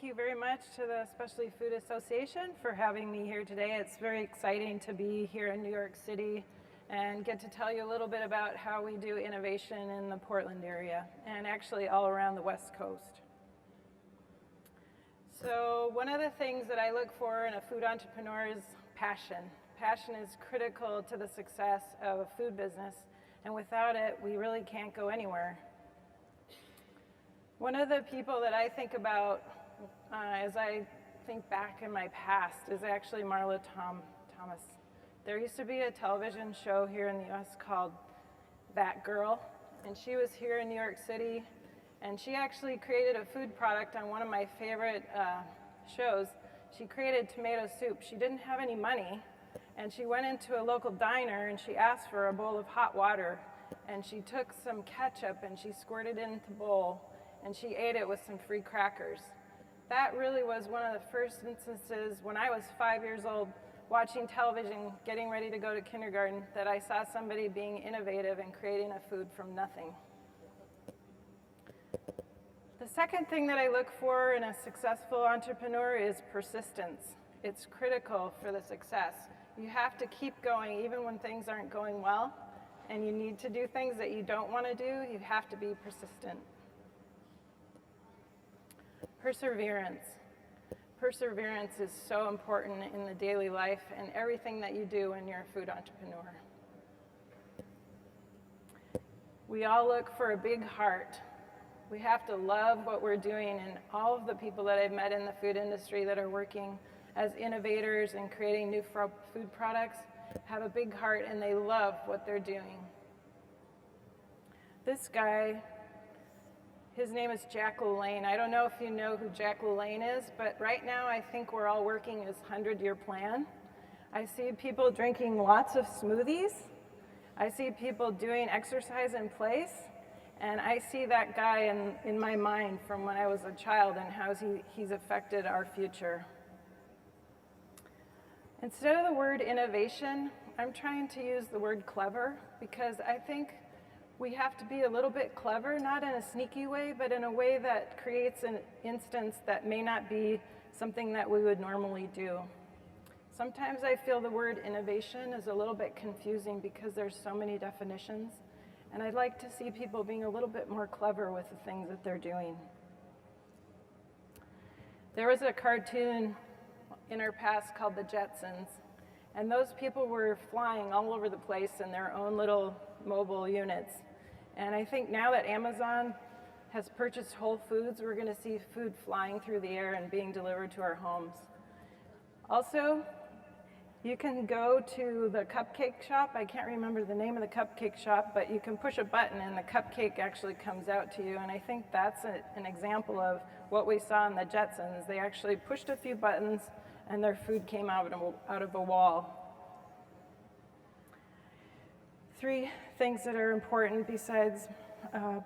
Thank you very much to the Specialty Food Association for having me here today. It's very exciting to be here in New York City and get to tell you a little bit about how we do innovation in the Portland area and actually all around the West Coast. So one of the things that I look for in a food entrepreneur is passion. Passion is critical to the success of a food business, and without it, we really can't go anywhere. One of the people that I think about as I think back in my past is actually Marla Thomas. There used to be a television show here in the US called That Girl, and she was here in New York City, and she actually created a food product on one of my favorite shows. She created tomato soup. She didn't have any money, and she went into a local diner and she asked for a bowl of hot water, and she took some ketchup and she squirted it into the bowl, and she ate it with some free crackers. That really was one of the first instances when I was 5 years old, watching television, getting ready to go to kindergarten, that I saw somebody being innovative and creating a food from nothing. The second thing that I look for in a successful entrepreneur is persistence. It's critical for the success. You have to keep going even when things aren't going well, and you need to do things that you don't want to do. You have to be persistent. Perseverance. Perseverance is so important in the daily life and everything that you do when you're a food entrepreneur. We all look for a big heart. We have to love what we're doing, and all of the people that I've met in the food industry that are working as innovators and creating new food products have a big heart and they love what they're doing. This guy, his name is Jack LaLanne. I don't know if you know who Jack LaLanne is, but right now I think we're all working his 100-year plan. I see people drinking lots of smoothies. I see people doing exercise in place. And I see that guy in my mind from when I was a child and how he's affected our future. Instead of the word innovation, I'm trying to use the word clever, because I think we have to be a little bit clever, not in a sneaky way, but in a way that creates an instance that may not be something that we would normally do. Sometimes I feel the word innovation is a little bit confusing because there's so many definitions, and I'd like to see people being a little bit more clever with the things that they're doing. There was a cartoon in our past called the Jetsons, and those people were flying all over the place in their own little mobile units. And I think now that Amazon has purchased Whole Foods, we're going to see food flying through the air and being delivered to our homes. Also, you can go to the cupcake shop. I can't remember the name of the cupcake shop, but you can push a button and the cupcake actually comes out to you. And I think that's an example of what we saw in the Jetsons. They actually pushed a few buttons and their food came out of a wall. 3 things that are important besides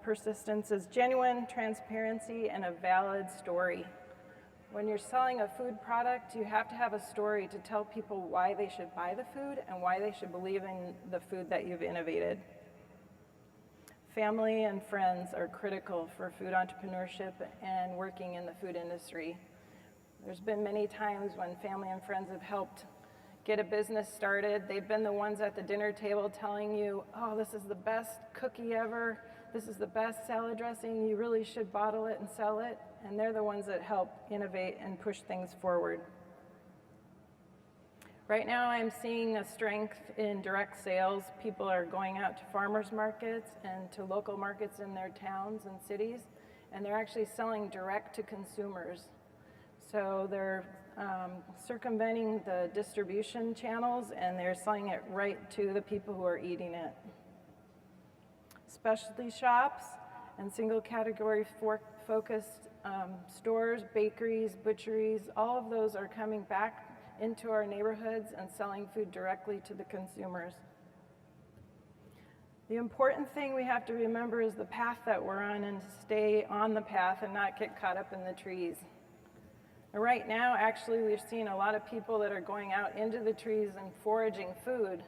persistence is genuine transparency and a valid story. When you're selling a food product, you have to have a story to tell people why they should buy the food and why they should believe in the food that you've innovated. Family and friends are critical for food entrepreneurship and working in the food industry. There's been many times when family and friends have helped get a business started. They've been the ones at the dinner table telling you, oh, this is the best cookie ever. This is the best salad dressing. You really should bottle it and sell it. And they're the ones that help innovate and push things forward. Right now I'm seeing a strength in direct sales. People are going out to farmers markets and to local markets in their towns and cities, and they're actually selling direct to consumers. So they're circumventing the distribution channels and they're selling it right to the people who are eating it. Specialty shops and single category focused stores, bakeries, butcheries, all of those are coming back into our neighborhoods and selling food directly to the consumers. The important thing we have to remember is the path that we're on, and to stay on the path and not get caught up in the trees. And right now, actually, we've seen a lot of people that are going out into the trees and foraging food.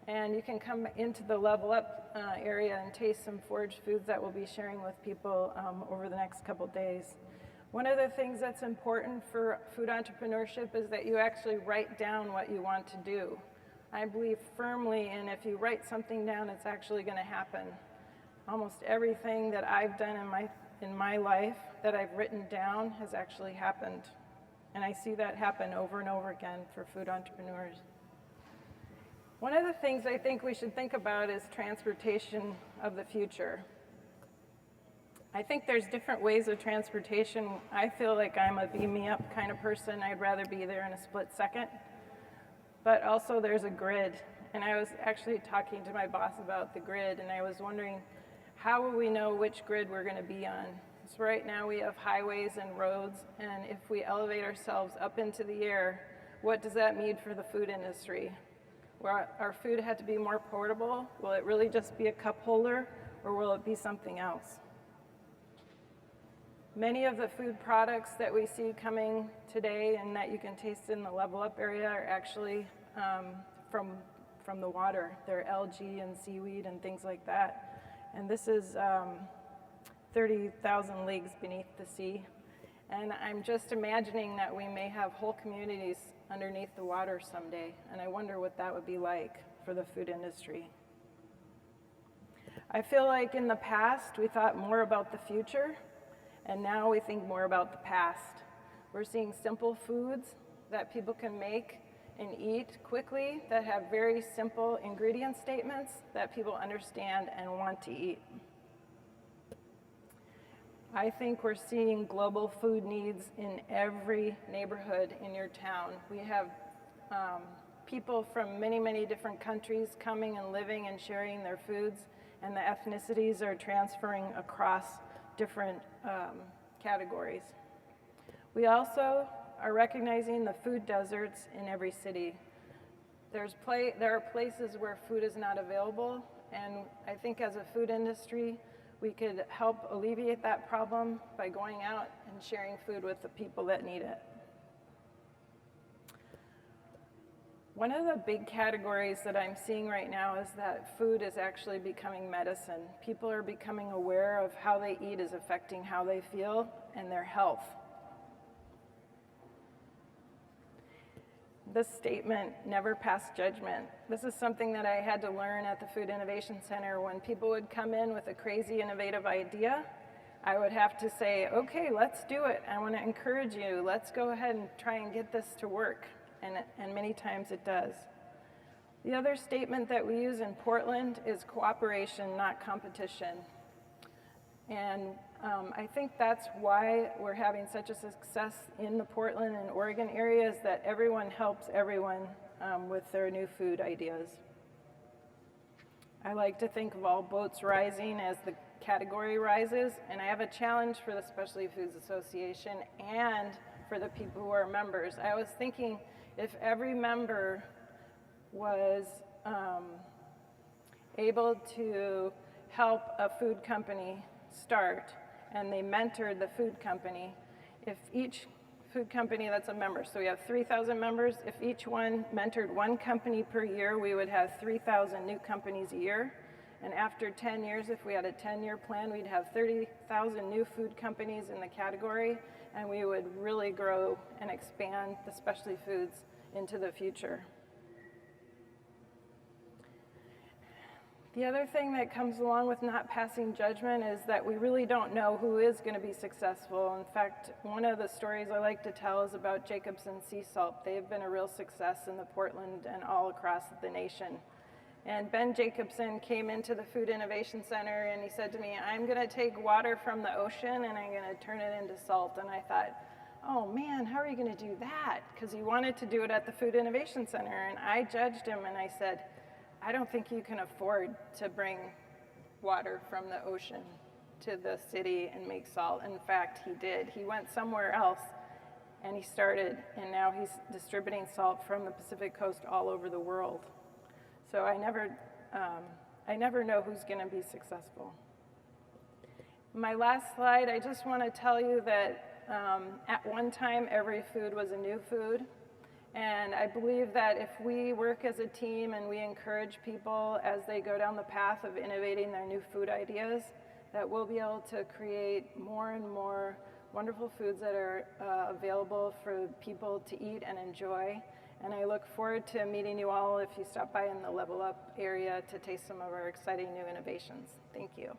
And you can come into the Level Up area and taste some foraged foods that we'll be sharing with people over the next couple days. One of the things that's important for food entrepreneurship is that you actually write down what you want to do. I believe firmly in if you write something down, it's actually going to happen. Almost everything that I've done in my life that I've written down has actually happened. And I see that happen over and over again for food entrepreneurs. One of the things I think we should think about is transportation of the future. I think there's different ways of transportation. I feel like I'm a beam me up kind of person. I'd rather be there in a split second. But also there's a grid. And I was actually talking to my boss about the grid, and I was wondering, how will we know which grid we're going to be on? So right now we have highways and roads, and if we elevate ourselves up into the air, what does that mean for the food industry? Will our food have to be more portable? Will it really just be a cup holder, or will it be something else? Many of the food products that we see coming today and that you can taste in the Level Up area are actually from the water. They're algae and seaweed and things like that. And this is 30,000 leagues beneath the sea. And I'm just imagining that we may have whole communities underneath the water someday. And I wonder what that would be like for the food industry. I feel like in the past we thought more about the future, and now we think more about the past. We're seeing simple foods that people can make and eat quickly that have very simple ingredient statements that people understand and want to eat. I think we're seeing global food needs in every neighborhood in your town. We have people from many, many different countries coming and living and sharing their foods, and the ethnicities are transferring across different categories. We also are recognizing the food deserts in every city. There are places where food is not available, and I think as a food industry, we could help alleviate that problem by going out and sharing food with the people that need it. One of the big categories that I'm seeing right now is that food is actually becoming medicine. People are becoming aware of how they eat is affecting how they feel and their health. This statement, never pass judgment. This is something that I had to learn at the Food Innovation Center. When people would come in with a crazy innovative idea, I would have to say, okay, let's do it. I want to encourage you. Let's go ahead and try and get this to work. And many times it does. The other statement that we use in Portland is cooperation, not competition. And I think that's why we're having such a success in the Portland and Oregon area, is that everyone helps everyone with their new food ideas. I like to think of all boats rising as the category rises, and I have a challenge for the Specialty Foods Association and for the people who are members. I was thinking, if every member was able to help a food company start, and they mentored the food company, if each food company that's a member, so we have 3,000 members, if each one mentored one company per year, we would have 3,000 new companies a year. And after 10 years, if we had a 10-year plan, we'd have 30,000 new food companies in the category, and we would really grow and expand the specialty foods into the future. The other thing that comes along with not passing judgment is that we really don't know who is going to be successful. In fact, one of the stories I like to tell is about Jacobsen Sea Salt. They've been a real success in the Portland and all across the nation. And Ben Jacobsen came into the Food Innovation Center and he said to me, I'm going to take water from the ocean and I'm going to turn it into salt. And I thought, oh man, how are you going to do that? Because he wanted to do it at the Food Innovation Center. And I judged him and I said, I don't think you can afford to bring water from the ocean to the city and make salt. In fact, he did. He went somewhere else and he started, and now he's distributing salt from the Pacific Coast all over the world. So I never know who's going to be successful. My last slide, I just want to tell you that at one time, every food was a new food. And I believe that if we work as a team and we encourage people as they go down the path of innovating their new food ideas, that we'll be able to create more and more wonderful foods that are available for people to eat and enjoy. And I look forward to meeting you all if you stop by in the Level Up area to taste some of our exciting new innovations. Thank you.